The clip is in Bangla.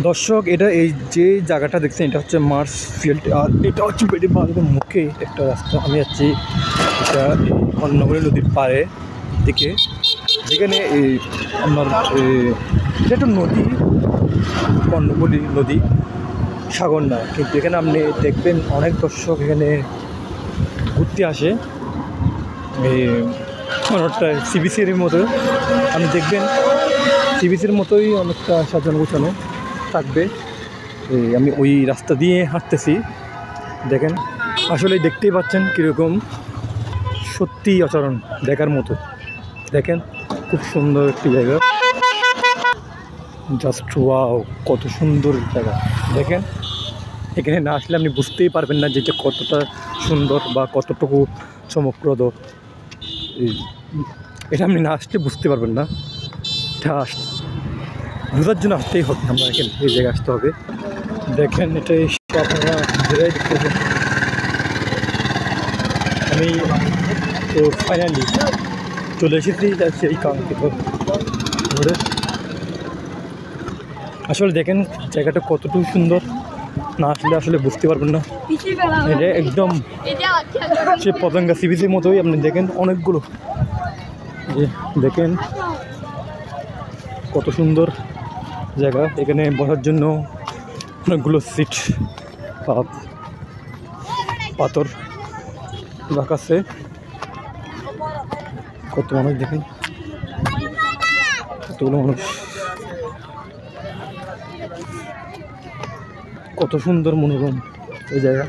দর্শক, এটা এই যে জায়গাটা দেখছেন এটা হচ্ছে মার্স ফিল্ড, আর এটা হচ্ছে বেড়িবাঁধের মুখে একটা রাস্তা। আমি যাচ্ছি এটা এই কর্ণফুলী নদীর পাড়ে দিকে, যেখানে এই আপনার এটা একটা নদী, কর্ণফুলী নদী, সাগর না। কিন্তু এখানে আপনি দেখবেন অনেক দর্শক এখানে ঘুরতে আসে। এই অনেকটা সিবিসির মতো আপনি দেখবেন, সিবিসির মতোই অনেকটা সাজানো গোছানো থাকবে। আমি ওই রাস্তা দিয়ে হাঁটতেছি, দেখেন আসলে দেখতেই পাচ্ছেন কীরকম, সত্যি অসাধারণ দেখার মতো। দেখেন খুব সুন্দর একটি জায়গা, জাস্ট ওয়াও, কত সুন্দর জায়গা। দেখেন এখানে না আসলে আপনি বুঝতেই পারবেন না যে কতটা সুন্দর বা কতটুকু চমকপ্রদ। এটা আপনি না আসলে বুঝতে পারবেন না, এটা বোঝার জন্য আসতেই হবে, আমরা এখানে এই জায়গায় আসতে হবে। দেখেন এটাই আপনারা নিজেরাই দেখতে পাবেন। আমি তো ফাইনালি চলে এসেছি সেই কাঙ্ক্ষিত ধরে। আসলে দেখেন জায়গাটা কতটুকু সুন্দর, না আসলে আসলে বুঝতে পারবেন না। এটা একদম সে পতঙ্গা সিবিসির মতোই। আপনি দেখেন অনেকগুলো, যে দেখেন কত সুন্দর জায়গা। এখানে বসার জন্য অনেকগুলো সিট, পাথর রাখা আছে। কত মানুষ দেখেন, কতগুলো মানুষ, কত সুন্দর মনোরম এই জায়গা।